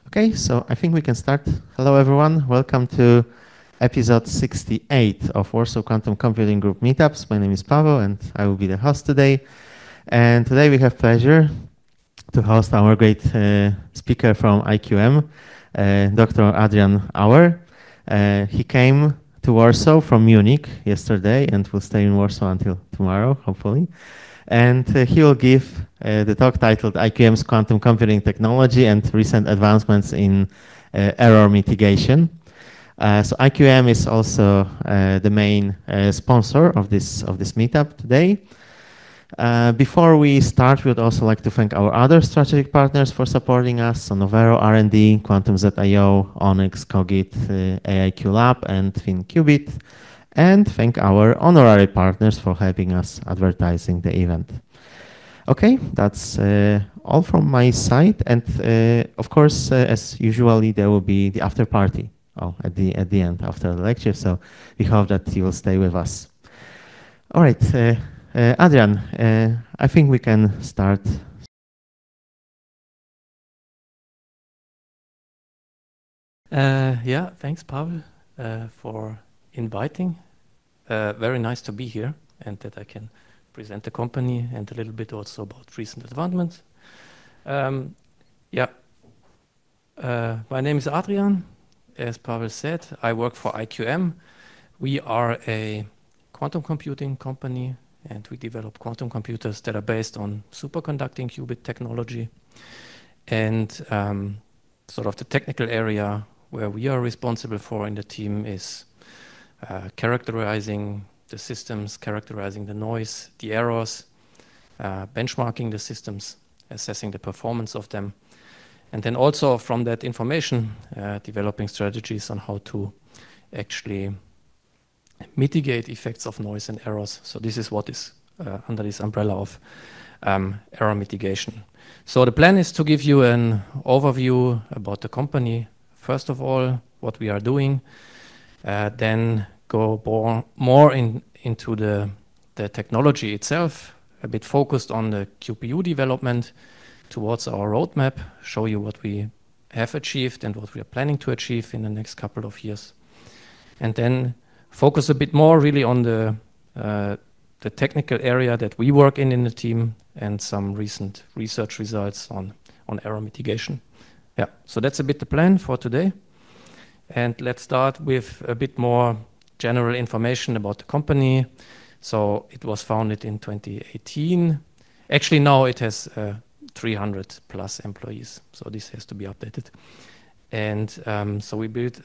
Okay, so I think we can start. Hello, everyone. Welcome to episode 68 of Warsaw Quantum Computing Group Meetups. My name is Pavel, and I will be the host today. And today we have pleasure to host our great speaker from IQM, Dr. Adrian Auer. He came to Warsaw from Munich yesterday and will stay in Warsaw until tomorrow, hopefully. And he will give the talk titled IQM's Quantum Computing Technology and Recent Advancements in Error Mitigation. So IQM is also the main sponsor of this meetup today. Before we start, we would also like to thank our other strategic partners for supporting us, so Novero R&D, Quantum.io, Onyx, Cogit, AIQ Lab, and FinQubit, and thank our honorary partners for helping us advertising the event. Okay, that's all from my side, and of course, as usually, there will be the after party at the end after the lecture. So we hope that you will stay with us. All right. Adrian, I think we can start. Yeah, thanks, Pavel, for inviting. Very nice to be here and that I can present the company and a little bit also about recent advancements. Yeah, my name is Adrian. As Pavel said, I work for IQM. We are a quantum computing company, and we develop quantum computers that are based on superconducting qubit technology. And sort of the technical area where we are responsible for in the team is characterizing the systems, characterizing the noise, the errors, benchmarking the systems, assessing the performance of them, and then also from that information, developing strategies on how to actually mitigate effects of noise and errors. So this is what is under this umbrella of error mitigation. So the plan is to give you an overview about the company. First of all, what we are doing, then go more into the technology itself, a bit focused on the QPU development towards our roadmap, show you what we have achieved and what we are planning to achieve in the next couple of years. And then focus a bit more really on the technical area that we work in the team and some recent research results on error mitigation. Yeah, so that's a bit the plan for today. And let's start with a bit more general information about the company. So it was founded in 2018. Actually, now it has 300 plus employees. So this has to be updated. And so we built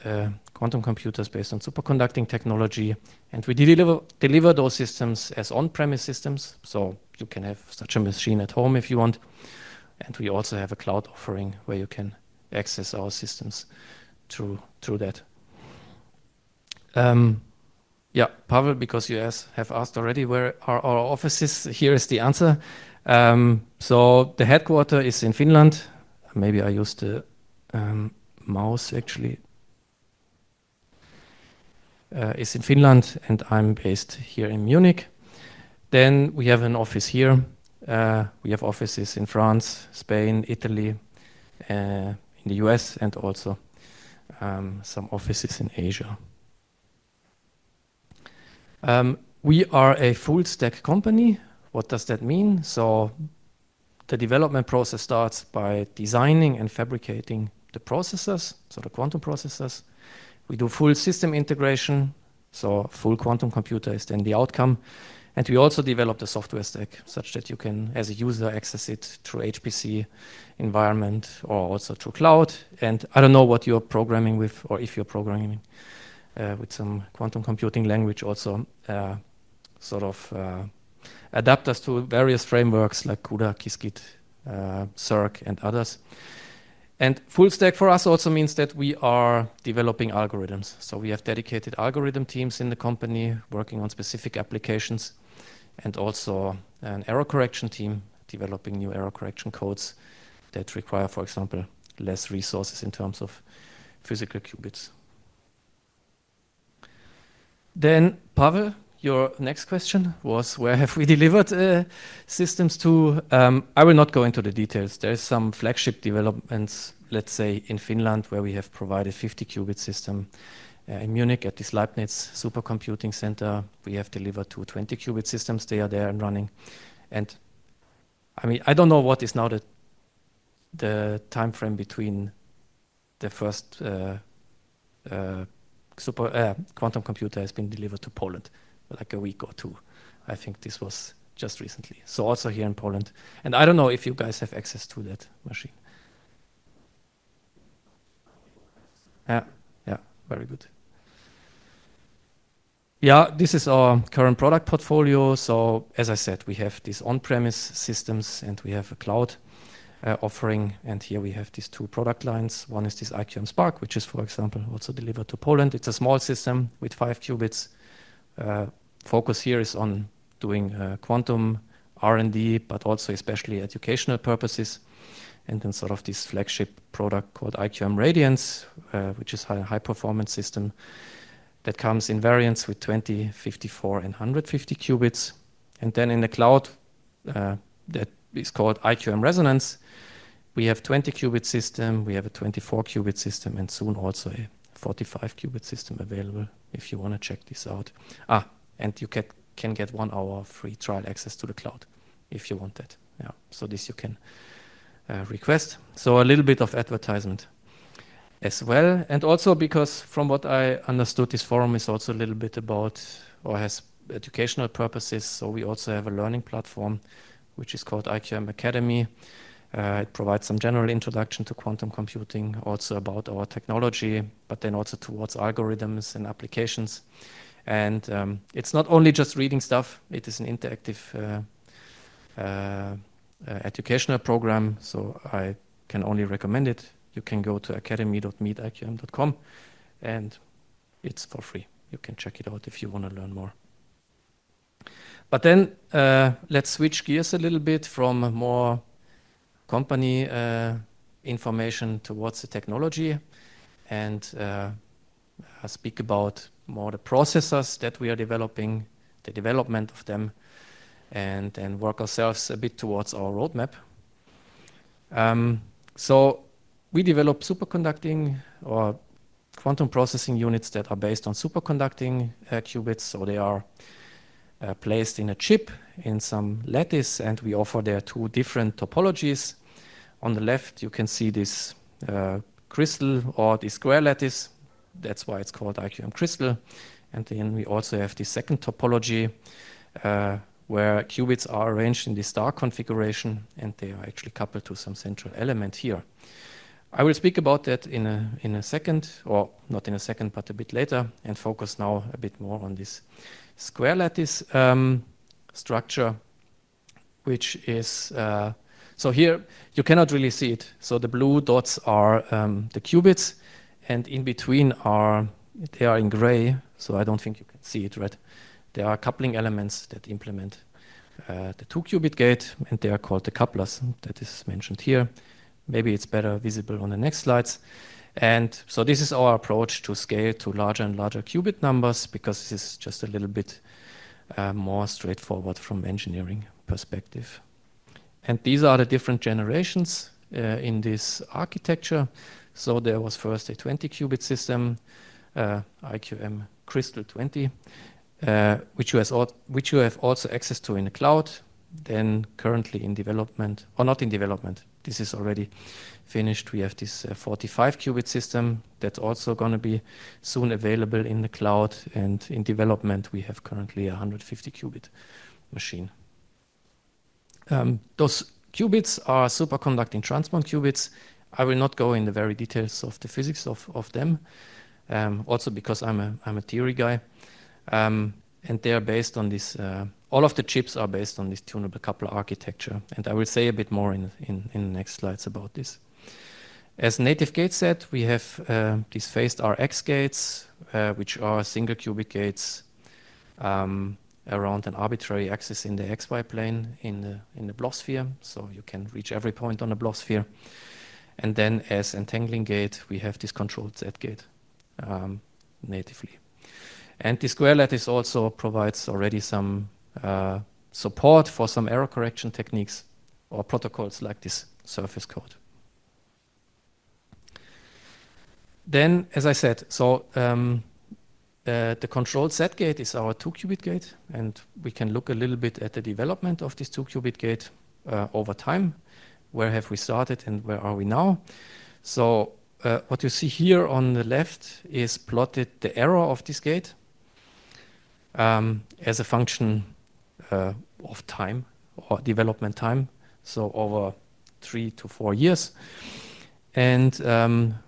quantum computers based on superconducting technology, and we deliver those systems as on-premise systems. So you can have such a machine at home if you want. And we also have a cloud offering where you can access our systems through that. Yeah, Pavel, because you have asked already where are our offices, here is the answer. So the headquarters is in Finland. Maybe I used the mouse actually. Is in Finland, and I'm based here in Munich. Then we have an office here. We have offices in France, Spain, Italy, in the US, and also some offices in Asia. We are a full stack company. What does that mean? So the development process starts by designing and fabricating the processors, so the quantum processors. We do full system integration, so full quantum computer is then the outcome. And we also develop the software stack such that you can, as a user, access it through HPC environment or also through cloud. And I don't know what you're programming with, or if you're programming with some quantum computing language also, sort of adapters to various frameworks like CUDA, Qiskit, Cirq, and others. And full stack for us also means that we are developing algorithms. So we have dedicated algorithm teams in the company working on specific applications, and also an error correction team developing new error correction codes that require, for example, less resources in terms of physical qubits. Then, Pavel, your next question was, where have we delivered systems to? I will not go into the details. There's some flagship developments let's say in Finland, where we have provided 50 qubit system. In Munich at this Leibniz supercomputing center, we have delivered 2 20 qubit systems. They are there and running. And I mean, I don't know what is now the time frame between the first quantum computer has been delivered to Poland, like a week or two. I think this was just recently. So also here in Poland. And I don't know if you guys have access to that machine. Yeah, very good. Yeah, this is our current product portfolio. So as I said, we have these on-premise systems and we have a cloud offering. And here we have these 2 product lines. One is this IQM Spark, which is, for example, also delivered to Poland. It's a small system with 5 qubits. Focus here is on doing quantum R&D, but also especially educational purposes. And then sort of this flagship product called IQM Radiance, which is a high-performance system that comes in variants with 20, 54, and 150 qubits. And then in the cloud, that is called IQM Resonance. We have 20 qubit system, we have a 24 qubit system, and soon also a 45 qubit system available if you want to check this out. And you can get 1 hour free trial access to the cloud if you want that. Yeah, so this you can request. So a little bit of advertisement as well. And also because from what I understood, this forum is also a little bit about, or has educational purposes. So we also have a learning platform, which is called IQM Academy. It provides some general introduction to quantum computing, also about our technology, but then also towards algorithms and applications. And it's not only just reading stuff, it is an interactive educational program, so I can only recommend it. You can go to academy.meetiqm.com and it's for free. You can check it out if you want to learn more. But then let's switch gears a little bit from more company information towards the technology and speak about more the processors that we are developing, the development of them, and then work ourselves a bit towards our roadmap. So we develop superconducting or quantum processing units that are based on superconducting qubits. So they are placed in a chip in some lattice, and we offer there 2 different topologies. On the left, you can see this crystal or the square lattice. That's why it's called IQM Crystal. And then we also have the second topology where qubits are arranged in the star configuration, and they are actually coupled to some central element here. I will speak about that in a second, or not in a second, but a bit later, and focus now a bit more on this square lattice structure, which is, so here you cannot really see it. So the blue dots are the qubits, and in between they are in gray, so I don't think you can see it, right? There are coupling elements that implement the 2-qubit gate, and they are called the couplers. That is mentioned here. Maybe it's better visible on the next slides. And so this is our approach to scale to larger and larger qubit numbers, because this is just a little bit more straightforward from engineering perspective. And these are the different generations in this architecture. So there was first a 20-qubit system, IQM Crystal 20, which you have also access to in the cloud. Then currently in development, or not in development, this is already finished. We have this 45-qubit system that's also going to be soon available in the cloud. And in development, we have currently a 150-qubit machine. Those qubits are superconducting transport qubits. I will not go in the very details of the physics of them, also because I'm a theory guy. And they are based on this, all of the chips are based on this tunable coupler architecture. And I will say a bit more in the next slides about this. As native gate set, we have these phased RX gates, which are single qubit gates around an arbitrary axis in the XY plane in the blocksphere. So you can reach every point on the blocksphere. And then as entangling gate, we have this controlled Z gate natively. And the square lattice also provides already some support for some error correction techniques or protocols like this surface code. Then, as I said, so the controlled set gate is our 2-qubit gate, and we can look a little bit at the development of this 2-qubit gate over time. Where have we started and where are we now? So what you see here on the left is plotted the error of this gate as a function of time or development time, so over 3 to 4 years. And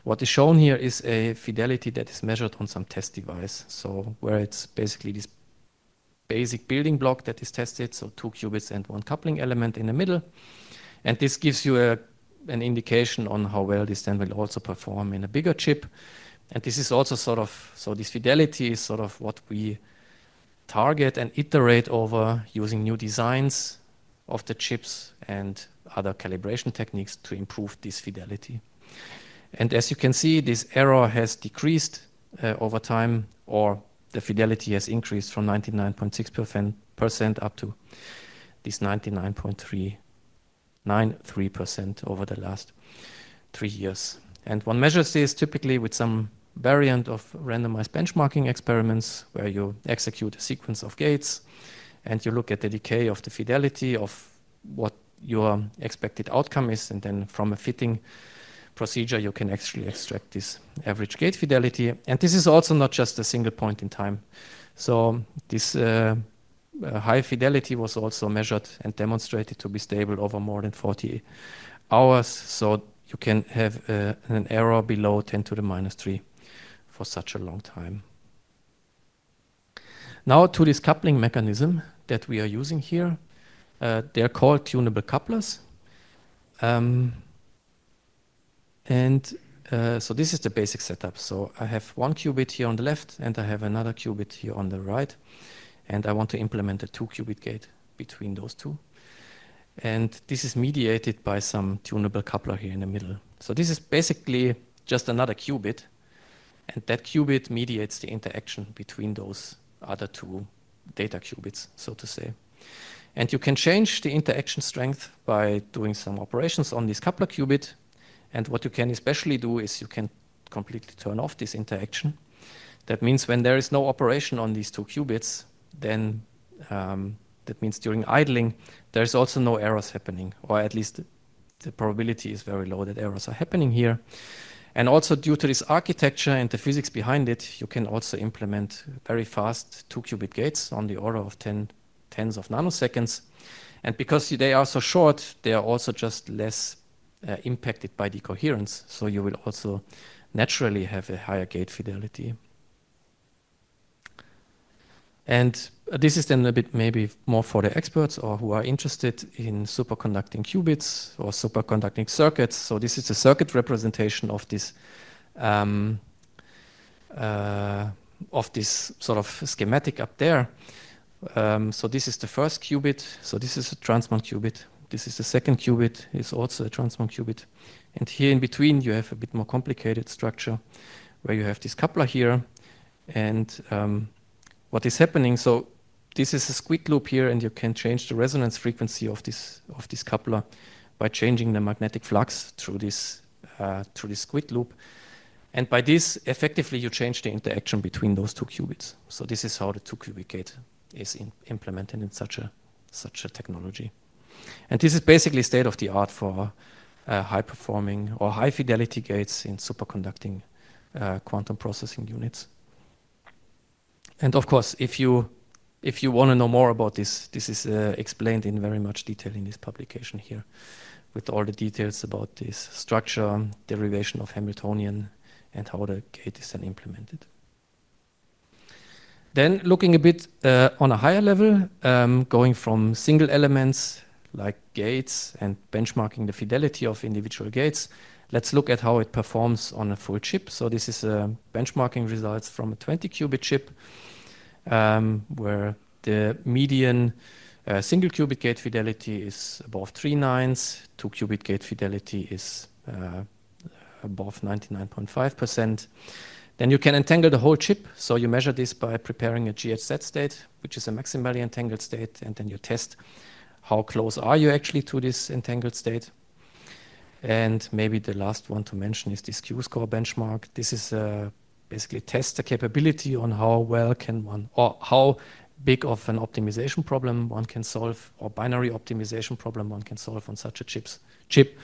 what is shown here is a fidelity that is measured on some test device. So where it's basically this basic building block that is tested, so 2 qubits and 1 coupling element in the middle. And this gives you an indication on how well this then will also perform in a bigger chip. And this is also sort of, so this fidelity is sort of what we target and iterate over using new designs of the chips and other calibration techniques to improve this fidelity. And as you can see, this error has decreased over time, or the fidelity has increased from 99.6% up to this 99.393% over the last 3 years. And one measures this typically with some variant of randomized benchmarking experiments where you execute a sequence of gates and you look at the decay of the fidelity of what your expected outcome is, and then from a fitting procedure you can actually extract this average gate fidelity. And this is also not just a single point in time. So this high fidelity was also measured and demonstrated to be stable over more than 40 hours. So you can have an error below 10 to the minus 3 for such a long time. Now to this coupling mechanism that we are using here. They're called tunable couplers. So this is the basic setup. So I have 1 qubit here on the left and I have another qubit here on the right. And I want to implement a 2-qubit gate between those two. And this is mediated by some tunable coupler here in the middle. So this is basically just another qubit. And that qubit mediates the interaction between those other 2 data qubits, so to say. And you can change the interaction strength by doing some operations on this coupler qubit. And what you can especially do is you can completely turn off this interaction. That means when there is no operation on these 2 qubits, then that means during idling, there's also no errors happening, or at least the probability is very low that errors are happening here. And also due to this architecture and the physics behind it, you can also implement very fast 2-qubit gates on the order of tens of nanoseconds. And because they are so short, they are also just less impacted by decoherence. So you will also naturally have a higher gate fidelity. And this is then a bit maybe more for the experts or who are interested in superconducting qubits or superconducting circuits. So this is a circuit representation of this sort of schematic up there. So this is the first qubit. So this is a transmon qubit. This is the second qubit. It's also a transmon qubit. And here in between, you have a bit more complicated structure where you have this coupler here. And what is happening? So this is a squid loop here, and you can change the resonance frequency of this coupler by changing the magnetic flux through this squid loop. And by this, effectively, you change the interaction between those 2 qubits. So this is how the 2-qubit gate is implemented in such a technology. And this is basically state of the art for high-performing or high-fidelity gates in superconducting quantum processing units. And of course, if you want to know more about this, this is explained in very much detail in this publication here, with all the details about this structure, derivation of Hamiltonian, and how the gate is then implemented. Then looking a bit on a higher level, going from single elements like gates and benchmarking the fidelity of individual gates, let's look at how it performs on a full chip. So this is benchmarking results from a 20-qubit chip, where the median single qubit gate fidelity is above 3 nines, 2-qubit gate fidelity is above 99.5%. Then you can entangle the whole chip. So you measure this by preparing a GHZ state, which is a maximally entangled state, and then you test how close are you actually to this entangled state. And maybe the last one to mention is this Q-score benchmark. This is basically test the capability on how well can one, or how big of an optimization problem one can solve, or binary optimization problem one can solve on such a chip.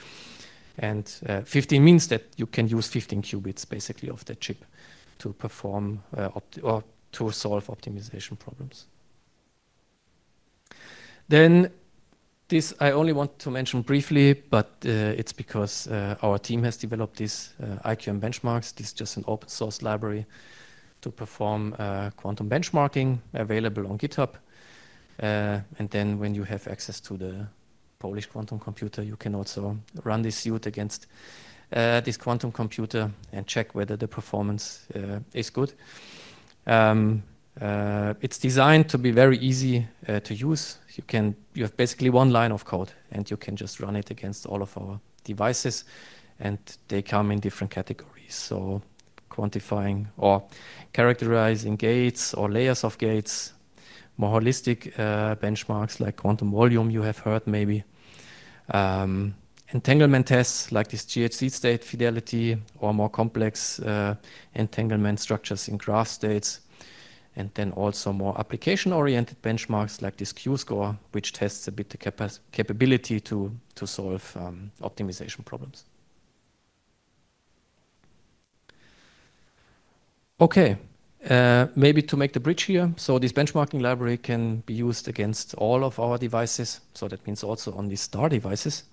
And 15 means that you can use 15 qubits basically of that chip to perform or to solve optimization problems. Then this I only want to mention briefly, but it's because our team has developed these IQM benchmarks. This is just an open source library to perform quantum benchmarking, available on GitHub. And then when you have access to the Polish quantum computer, you can also run this suit against this quantum computer and check whether the performance is good. It's designed to be very easy to use. You have basically one line of code, and you can just run it against all of our devices, and they come in different categories. So quantifying or characterizing gates or layers of gates, more holistic benchmarks like quantum volume you have heard maybe, entanglement tests like this GHZ state fidelity, or more complex entanglement structures in graph states. And then also more application-oriented benchmarks like this Q-score, which tests a bit the capability to solve optimization problems. Okay, maybe to make the bridge here. So this benchmarking library can be used against all of our devices. So that means also on these star devices,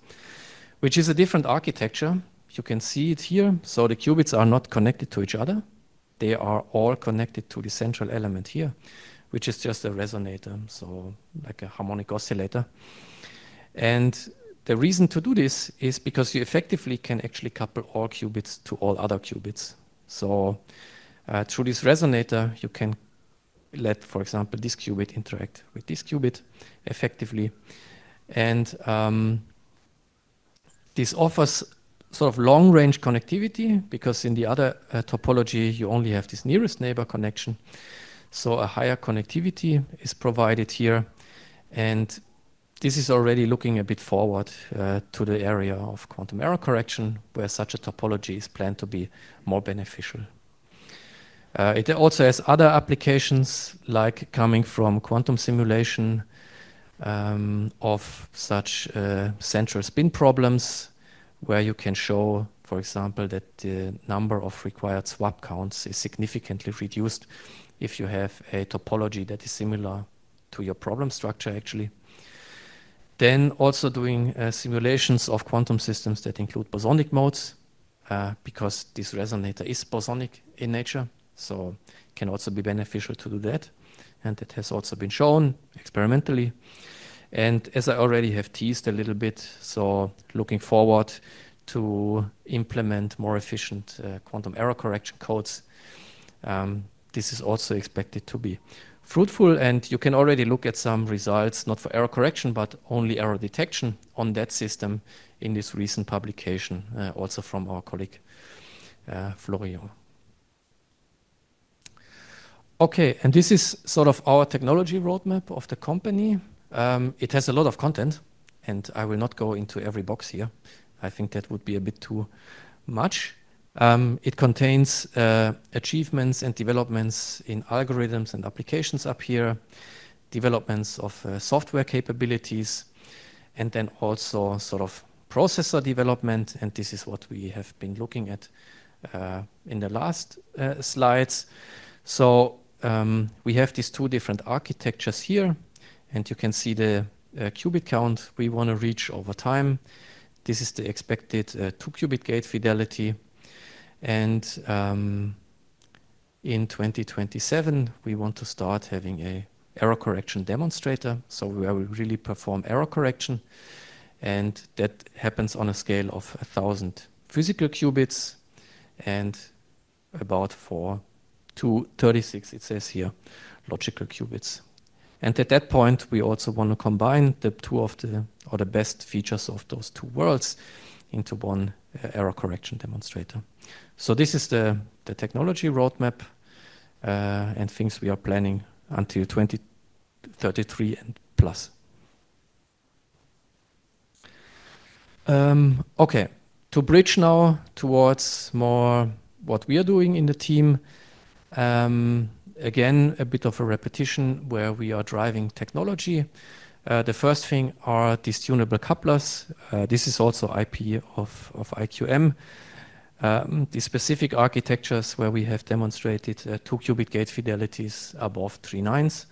which is a different architecture. You can see it here. So the qubits are not connected to each other. They are all connected to the central element here, which is just a resonator, so like a harmonic oscillator. And the reason to do this is because you effectively can actually couple all qubits to all other qubits. So through this resonator, you can let, for example, this qubit interact with this qubit effectively. And this offers sort of long-range connectivity, because in the other topology, you only have this nearest neighbor connection. So a higher connectivity is provided here. And this is already looking a bit forward to the area of quantum error correction, where such a topology is planned to be more beneficial. It also has other applications, like coming from quantum simulation of such central spin problems, where you can show, for example, that the number of required swap counts is significantly reduced if you have a topology that is similar to your problem structure, actually. Then also doing simulations of quantum systems that include bosonic modes, because this resonator is bosonic in nature, so it can also be beneficial to do that. And that has also been shown experimentally. And as I already have teased a little bit, so looking forward to implement more efficient quantum error correction codes, this is also expected to be fruitful. And you can already look at some results, not for error correction, but only error detection on that system in this recent publication, also from our colleague Florian. Okay, and this is sort of our technology roadmap of the company. It has a lot of content, and I will not go into every box here. I think that would be a bit too much. It contains achievements and developments in algorithms and applications up here, developments of software capabilities, and then also sort of processor development. And this is what we have been looking at in the last slides. So we have these two different architectures here. And you can see the qubit count we want to reach over time. This is the expected 2-qubit gate fidelity. And in 2027, we want to start having a error correction demonstrator, so where we really perform error correction. And that happens on a scale of 1,000 physical qubits and about 4 to 36, it says here, logical qubits. And at that point, we also want to combine the two of the best features of those two worlds into one error correction demonstrator. So this is the technology roadmap and things we are planning until 2033 and plus. Okay, To bridge now towards more what we are doing in the team, again, a bit of a repetition where we are driving technology. The first thing are these tunable couplers. This is also IP of IQM. The specific architectures where we have demonstrated 2-qubit gate fidelities above 3 nines.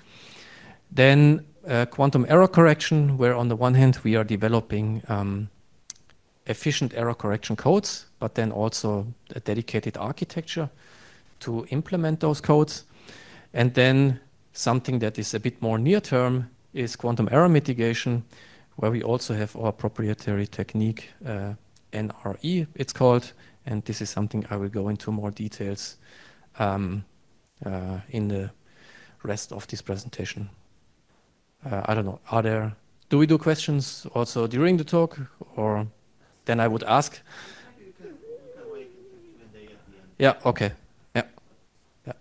Then quantum error correction, where on the one hand we are developing efficient error correction codes, but then also a dedicated architecture to implement those codes. And then something that is a bit more near term is quantum error mitigation, where we also have our proprietary technique, NRE it's called, and this is something I will go into more details in the rest of this presentation. I don't know, do we do questions also during the talk, or then I would ask? You can wait until Q&A at the end. Yeah, okay. Yeah. Yeah.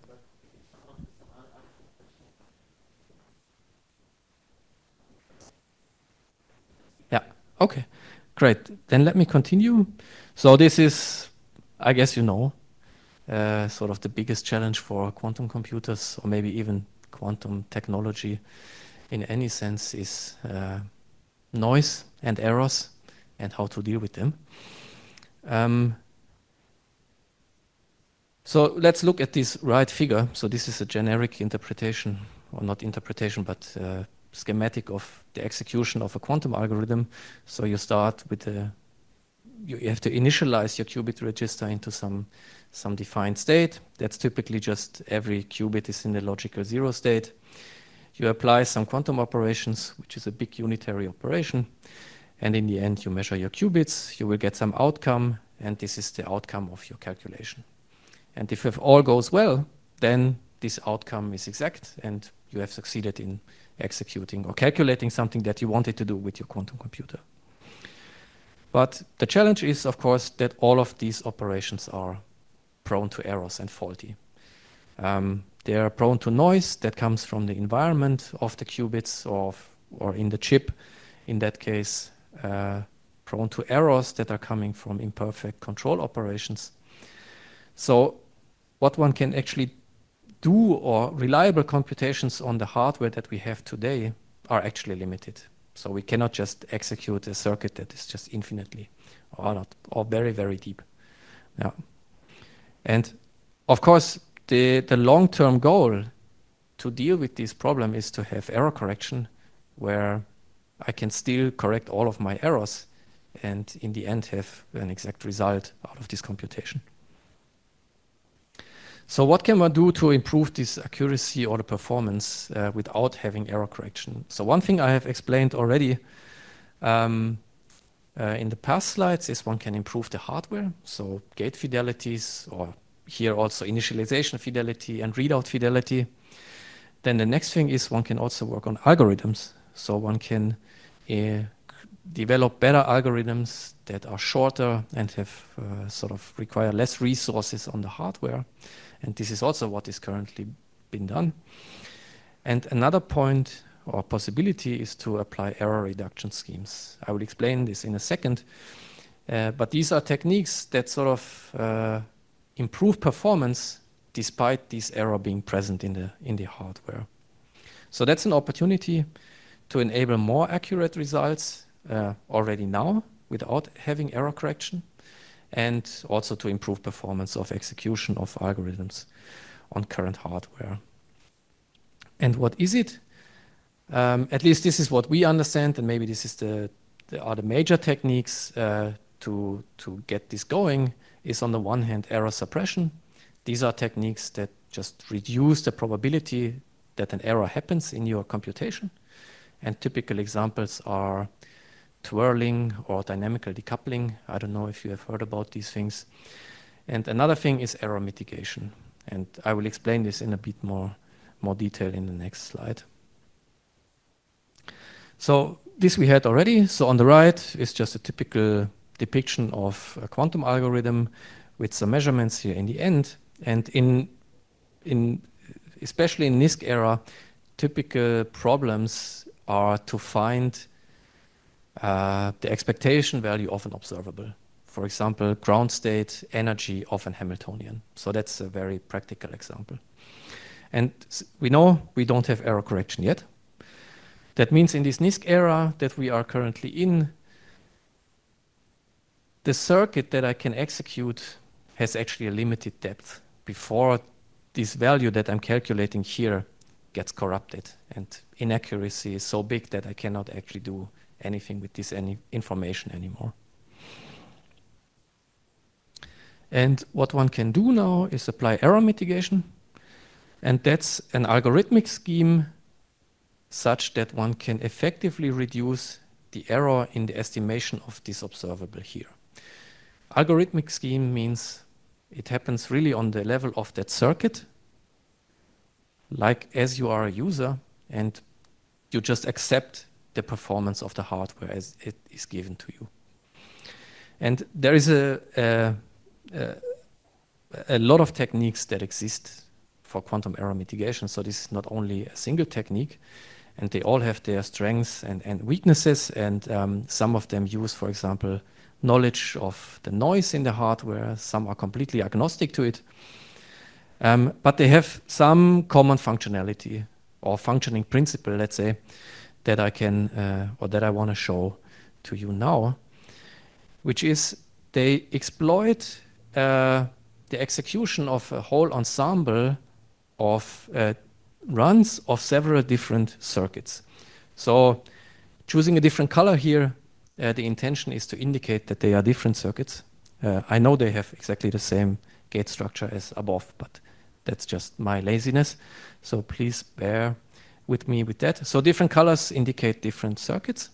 Yeah, okay, great. Then let me continue. So this is, I guess you know, sort of the biggest challenge for quantum computers, or maybe even quantum technology in any sense, is noise and errors and how to deal with them. So let's look at this right figure. So this is a generic interpretation, or not interpretation, but schematic of the execution of a quantum algorithm. So you start with you have to initialize your qubit register into some defined state. That's typically just every qubit is in the logical 0 state. You apply some quantum operations, which is a big unitary operation. And in the end, you measure your qubits. You will get some outcome. And this is the outcome of your calculation. And if all goes well, then this outcome is exact. And you have succeeded in executing or calculating something that you wanted to do with your quantum computer. But the challenge is, of course, that all of these operations are prone to errors and faulty. They are prone to noise that comes from the environment of the qubits or in the chip. In that case, prone to errors that are coming from imperfect control operations. So what one can actually do, or reliable computations on the hardware that we have today, are actually limited. So we cannot just execute a circuit that is just infinitely or very, very deep. Yeah. And of course, the long-term goal to deal with this problem is to have error correction, where I can still correct all of my errors and in the end have an exact result out of this computation. So what can one do to improve this accuracy or the performance without having error correction? So one thing I have explained already in the past slides is one can improve the hardware, so gate fidelities, or here also initialization fidelity and readout fidelity. Then the next thing is one can also work on algorithms. So one can develop better algorithms that are shorter and have sort of require less resources on the hardware. And this is also what is currently being done. And another point or possibility is to apply error reduction schemes. I will explain this in a second. But these are techniques that sort of improve performance despite this error being present in the hardware. So that's an opportunity to enable more accurate results already now without having error correction, and also to improve performance of execution of algorithms on current hardware. And what is it? At least this is what we understand, and maybe this is the major techniques to get this going, is on the one hand error suppression. These are techniques that just reduce the probability that an error happens in your computation. And typical examples are twirling or dynamical decoupling. I don't know if you have heard about these things. And another thing is error mitigation. And I will explain this in a bit more detail in the next slide. So this we had already. So on the right is just a typical depiction of a quantum algorithm with some measurements here in the end. And especially in NISQ era, typical problems are to find the expectation value of an observable for example, ground state energy of an Hamiltonian. So that's a very practical example. And we know we don't have error correction yet. That means in this NISQ era that we are currently in, the circuit that I can execute has actually a limited depth before this value that I'm calculating here gets corrupted, and inaccuracy is so big that I cannot actually do anything with this information anymore. And what one can do now is apply error mitigation, and that's an algorithmic scheme such that one can effectively reduce the error in the estimation of this observable here. Algorithmic scheme means it happens really on the level of that circuit, like as you are a user, and you just accept the performance of the hardware as it is given to you. And there is a lot of techniques that exist for quantum error mitigation. So this is not only a single technique, and they all have their strengths and weaknesses. And some of them use, for example, knowledge of the noise in the hardware. Some are completely agnostic to it. But they have some common functionality or functioning principle, let's say, that I can or that I want to show to you now, which is they exploit the execution of a whole ensemble of runs of several different circuits. So choosing a different color here, the intention is to indicate that they are different circuits. I know they have exactly the same gate structure as above, but that's just my laziness. So please bear with me with that. So different colors indicate different circuits.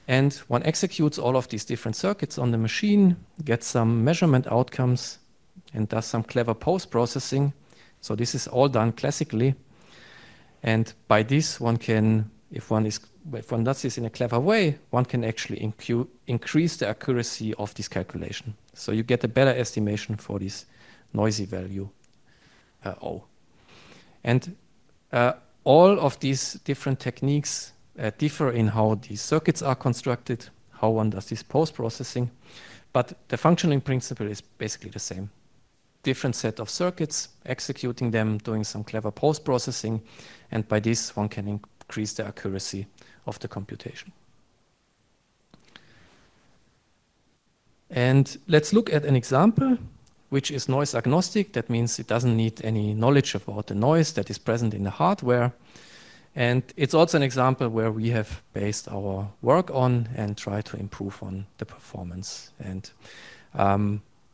And one executes all of these different circuits on the machine, gets some measurement outcomes, and does some clever post-processing. So this is all done classically. And by this, one can, if one does this in a clever way, one can actually increase the accuracy of this calculation. So you get a better estimation for this noisy value O. And all of these different techniques differ in how these circuits are constructed, how one does this post-processing, but the functioning principle is basically the same. Different set of circuits, executing them, doing some clever post-processing, and by this one can increase the accuracy of the computation. And let's look at an example which is noise agnostic. That means it doesn't need any knowledge about the noise that is present in the hardware. And it's also an example where we have based our work on and try to improve on the performance. And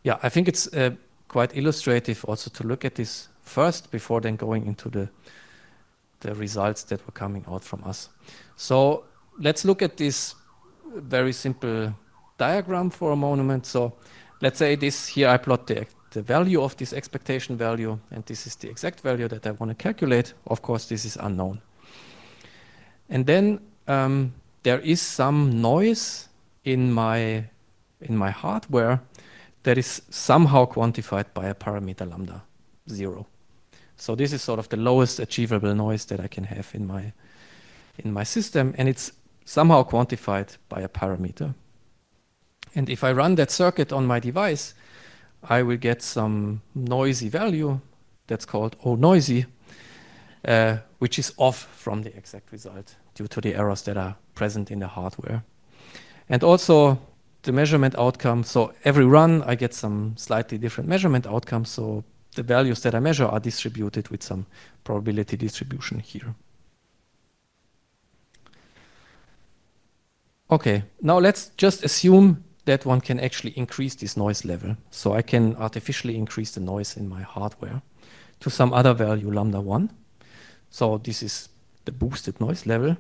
yeah, I think it's quite illustrative also to look at this first before then going into the results that were coming out from us. So let's look at this very simple diagram for a moment. So let's say this here, I plot the value of this expectation value, and this is the exact value that I want to calculate. Of course, this is unknown. And then there is some noise in my hardware that is somehow quantified by a parameter lambda 0. So this is sort of the lowest achievable noise that I can have in my system, and it's somehow quantified by a parameter. And if I run that circuit on my device, I will get some noisy value that's called O noisy, which is off from the exact result due to the errors that are present in the hardware. And also the measurement outcome. So every run, I get some slightly different measurement outcomes. So the values that I measure are distributed with some probability distribution here. Okay, now let's just assume that one can actually increase this noise level. So I can artificially increase the noise in my hardware to some other value, lambda 1. So this is the boosted noise level.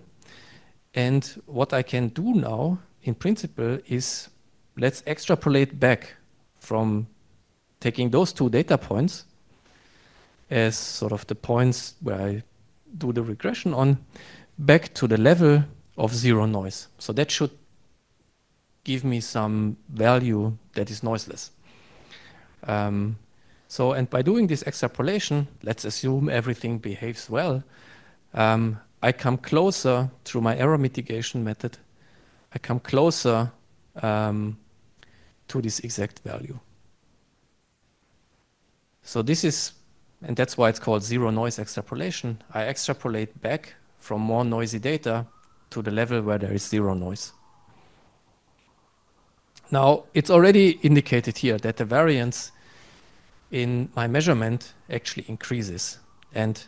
And what I can do now, in principle, is let's extrapolate back from taking those two data points as sort of the points where I do the regression on, back to the level of 0 noise. So that should give me some value that is noiseless. And by doing this extrapolation, let's assume everything behaves well, I come closer through my error mitigation method. I come closer to this exact value. So this is, and that's why it's called zero noise extrapolation. I extrapolate back from more noisy data to the level where there is zero noise. Now, it's already indicated here that the variance in my measurement actually increases. And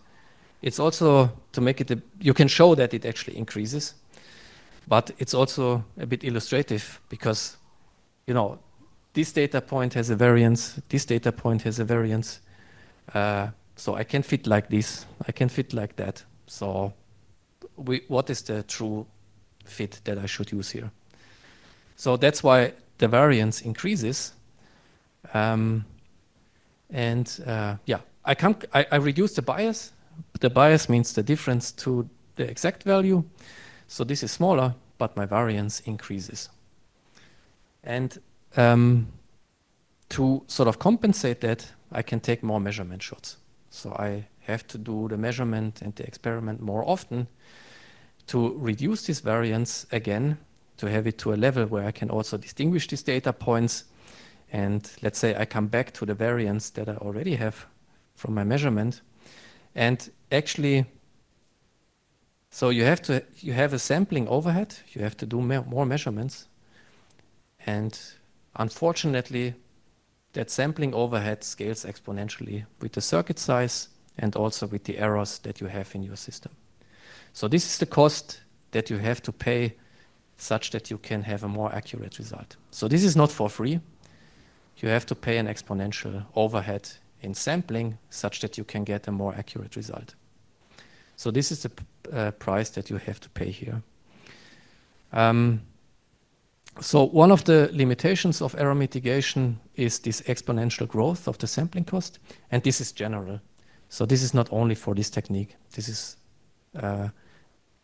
it's also, to make it, you can show that it actually increases, but it's also a bit illustrative because, you know, this data point has a variance, this data point has a variance. So I can fit like this, I can fit like that. So what is the true fit that I should use here? So that's why the variance increases. Yeah, I reduce the bias. The bias means the difference to the exact value. So this is smaller, but my variance increases. And to sort of compensate that, I can take more measurement shots. So I have to do the measurement and the experiment more often to reduce this variance again, to have it to a level where I can also distinguish these data points. And let's say I come back to the variance that I already have from my measurement. And actually, so you have a sampling overhead, you have to do more measurements. And unfortunately, that sampling overhead scales exponentially with the circuit size and also with the errors that you have in your system. So this is the cost that you have to pay such that you can have a more accurate result. So this is not for free. You have to pay an exponential overhead in sampling such that you can get a more accurate result. So this is the price that you have to pay here. So one of the limitations of error mitigation is this exponential growth of the sampling cost, and this is general. So this is not only for this technique. This is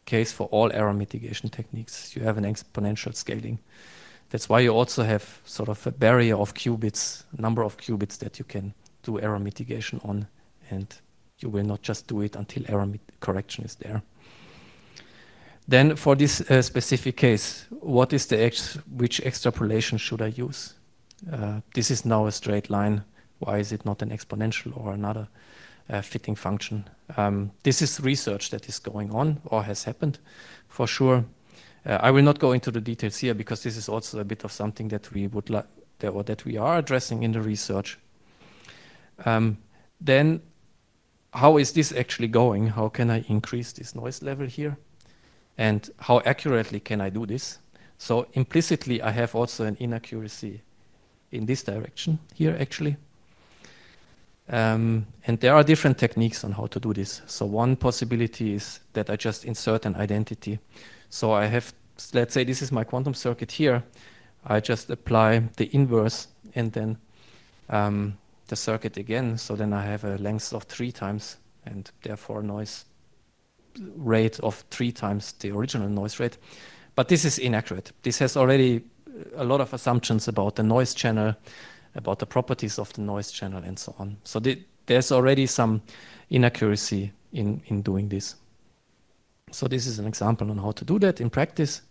case for all error mitigation techniques. You have an exponential scaling. That's why you also have sort of a barrier of qubits, number of qubits that you can do error mitigation on, and you will not just do it until error correction is there. Then for this specific case, what is which extrapolation should I use? This is now a straight line. Why is it not an exponential or another fitting function? This is research that is going on or has happened for sure. I will not go into the details here because this is also a bit of something that we would like, or that we are addressing in the research. Then how is this actually going? How can I increase this noise level here? And how accurately can I do this? So implicitly, I have also an inaccuracy in this direction here, actually. And there are different techniques on how to do this. So one possibility is that I just insert an identity. So I have, let's say this is my quantum circuit here. I just apply the inverse and then the circuit again. So then I have a length of 3 times and therefore noise rate of 3 times the original noise rate. But this is inaccurate. This has already a lot of assumptions about the noise channel, about the properties of the noise channel and so on. So there's already some inaccuracy in doing this. So this is an example on how to do that in practice.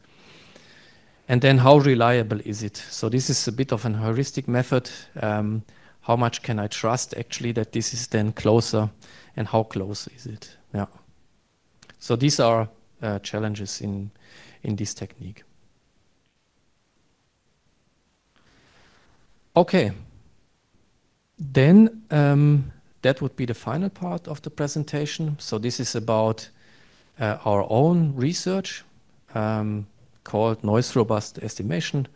And then how reliable is it? So this is a bit of an heuristic method. How much can I trust actually that this is then closer, and how close is it? Yeah. So these are challenges in this technique. Okay. Then that would be the final part of the presentation. So this is about our own research called noise robust estimation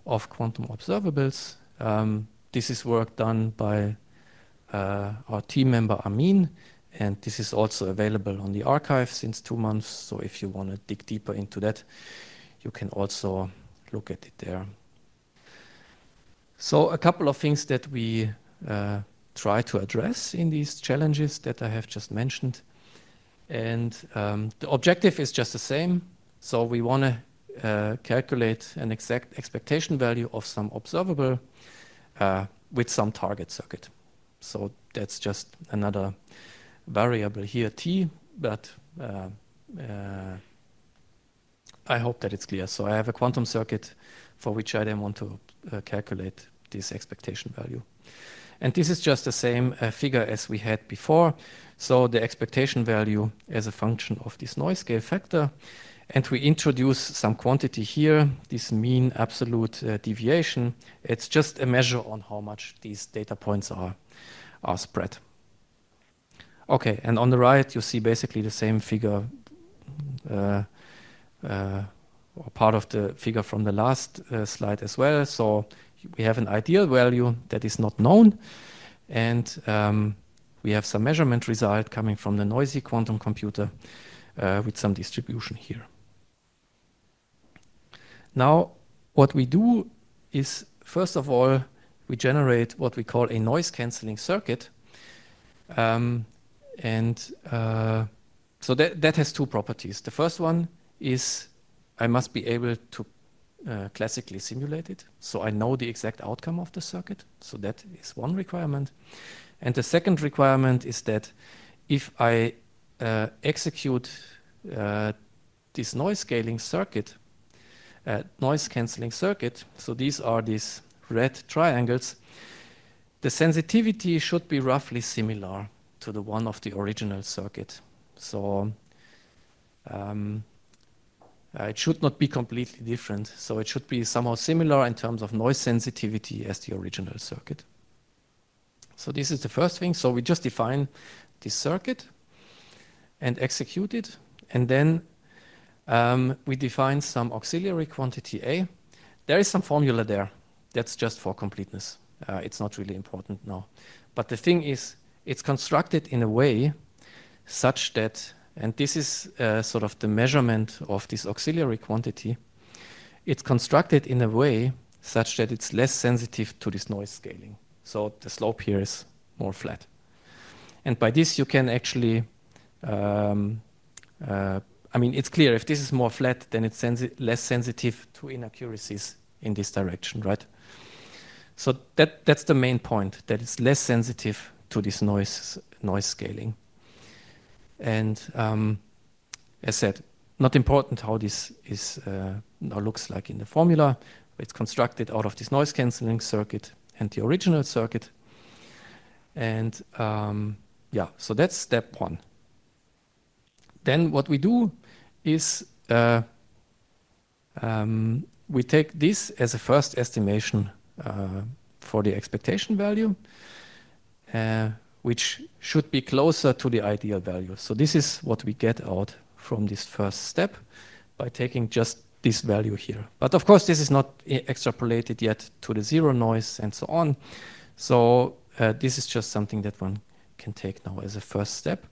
of quantum observables. This is work done by our team member Amin, and this is also available on the archive since 2 months. So if you want to dig deeper into that, you can also look at it there. So a couple of things that we try to address in these challenges that I have just mentioned. And the objective is just the same. So we want to calculate an exact expectation value of some observable with some target circuit. So that's just another variable here, t, but I hope that it's clear. So I have a quantum circuit for which I then want to calculate this expectation value. And this is just the same figure as we had before. So the expectation value as a function of this noise scale factor. And we introduce some quantity here, this mean absolute deviation. It's just a measure on how much these data points are spread. Okay, and on the right, you see basically the same figure, or part of the figure from the last slide as well. So we have an ideal value that is not known, and we have some measurement result coming from the noisy quantum computer with some distribution here. Now, what we do is, first of all, we generate what we call a noise-canceling circuit. So that has two properties. The first one is I must be able to classically simulate it. So I know the exact outcome of the circuit. So that is one requirement. And the second requirement is that if I execute this noise-canceling circuit, so these are these red triangles, the sensitivity should be roughly similar to the one of the original circuit. So it should not be completely different. So it should be somehow similar in terms of noise sensitivity as the original circuit. So this is the first thing. So we just define this circuit and execute it. And then we define some auxiliary quantity A. There is some formula there. That's just for completeness. It's not really important now. But the thing is, it's constructed in a way such that, and this is sort of the measurement of this auxiliary quantity, it's constructed in a way such that it's less sensitive to this noise scaling. So the slope here is more flat. And by this you can actually, I mean, it's clear if this is more flat, then it's less sensitive to inaccuracies in this direction, right? So that's the main point, that it's less sensitive to this noise scaling. And as said, not important how this is now looks like in the formula. It's constructed out of this noise cancelling circuit and the original circuit. And yeah, so that's step one. Then what we do is we take this as a first estimation for the expectation value, which should be closer to the ideal value. So this is what we get out from this first step by taking just this value here. But of course, this is not extrapolated yet to the zero noise and so on. So this is just something that one can take now as a first step.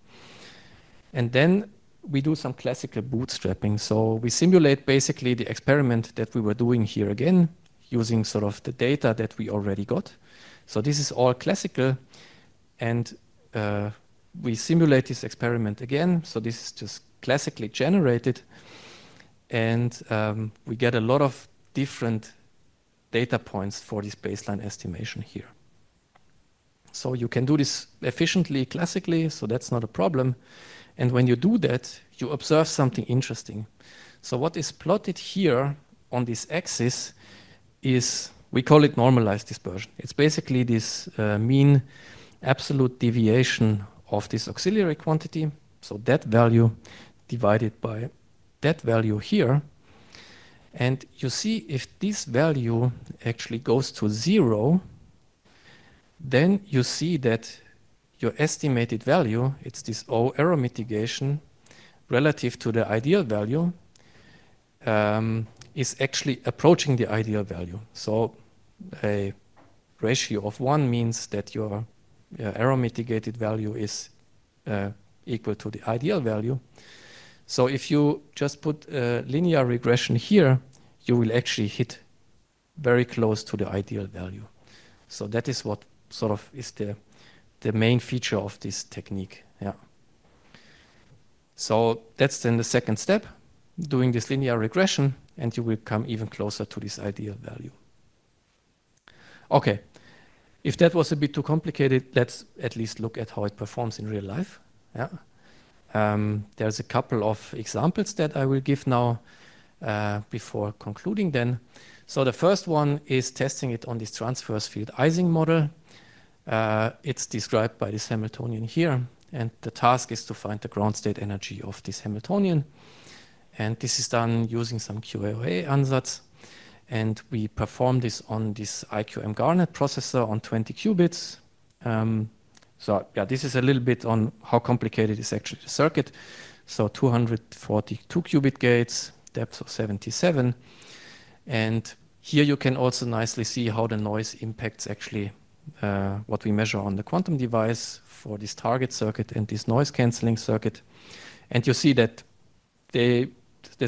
And then we do some classical bootstrapping. So we simulate basically the experiment that we were doing here again, using sort of the data that we already got. So this is all classical. And we simulate this experiment again. So this is just classically generated. And we get a lot of different data points for this baseline estimation here. So you can do this efficiently classically, so that's not a problem. And when you do that, you observe something interesting. So what is plotted here on this axis is, we call it normalized dispersion. It's basically this mean absolute deviation of this auxiliary quantity. So that value divided by that value here. And you see if this value actually goes to 0, then you see that your estimated value, it's this O error mitigation relative to the ideal value, is actually approaching the ideal value. So a ratio of 1 means that your error mitigated value is equal to the ideal value. So if you just put a linear regression here, you will actually hit very close to the ideal value. So that is what sort of is the main feature of this technique. Yeah. So that's then the second step, doing this linear regression, and you will come even closer to this ideal value. Okay, if that was a bit too complicated, let's at least look at how it performs in real life. Yeah. There's a couple of examples that I will give now before concluding then. So the first one is testing it on this transverse field Ising model. It's described by this Hamiltonian here, and the task is to find the ground state energy of this Hamiltonian. And this is done using some QAOA ansatz. And we perform this on this IQM Garnet processor on 20 qubits. So yeah, this is a little bit on how complicated is actually the circuit. So 242 qubit gates, depth of 77. And here you can also nicely see how the noise impacts actually what we measure on the quantum device for this target circuit and this noise cancelling circuit. And you see that the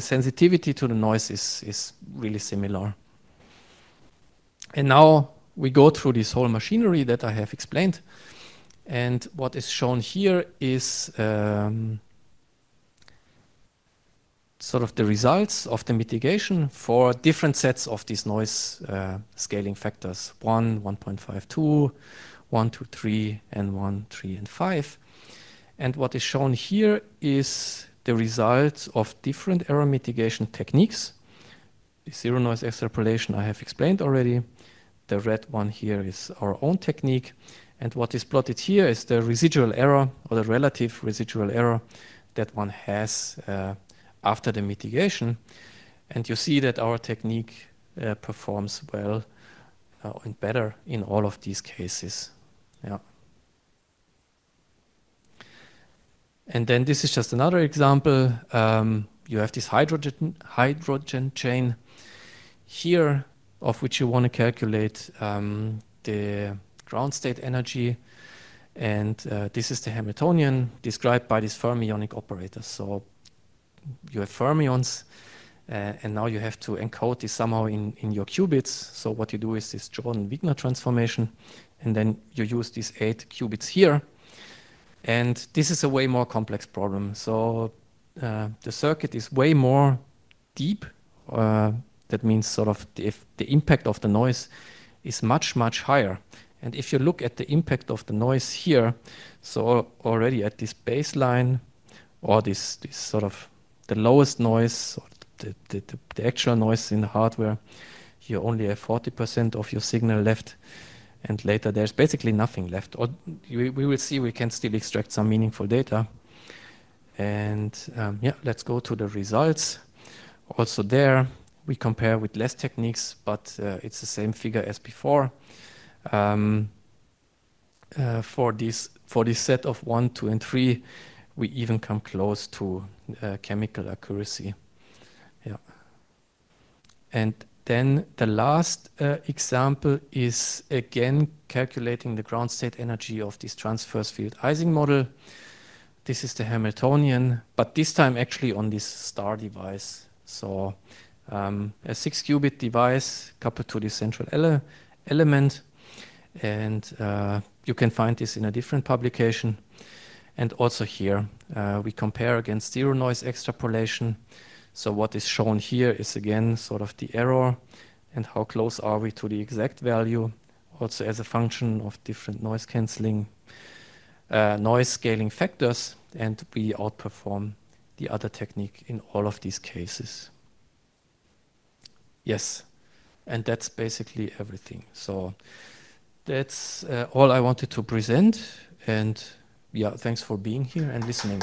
sensitivity to the noise is really similar. And now we go through this whole machinery that I have explained. And what is shown here is sort of the results of the mitigation for different sets of these noise scaling factors, 1, 1.52, 1, 2, 3, and 1, 3, and 5. And what is shown here is the results of different error mitigation techniques. The zero noise extrapolation I have explained already. The red one here is our own technique. And what is plotted here is the residual error, or the relative residual error that one has after the mitigation. And you see that our technique performs well and better in all of these cases. Yeah. And then this is just another example. You have this hydrogen chain here, of which you want to calculate the ground state energy. And this is the Hamiltonian described by this fermionic operator. So you have fermions, and now you have to encode this somehow in your qubits. So what you do is this Jordan-Wigner transformation, and then you use these 8 qubits here. And this is a way more complex problem. So the circuit is way more deep. That means sort of if the impact of the noise is much, much higher. And if you look at the impact of the noise here, so already at this baseline, or this sort of the lowest noise, or the actual noise in the hardware, you only have 40% of your signal left. And later there's basically nothing left. Or we will see we can still extract some meaningful data. And yeah, let's go to the results. Also there, we compare with less techniques, but it's the same figure as before. For this set of 1, 2, and 3, we even come close to chemical accuracy. Yeah. And then the last example is again calculating the ground state energy of this transverse field Ising model. This is the Hamiltonian, but this time actually on this star device. So a 6-qubit device coupled to the central element. And you can find this in a different publication. And also here, we compare against zero noise extrapolation. So what is shown here is again sort of the error and how close are we to the exact value, also as a function of different noise cancelling, noise scaling factors, and we outperform the other technique in all of these cases. Yes, and that's basically everything. So that's all I wanted to present, and yeah, thanks for being here and listening.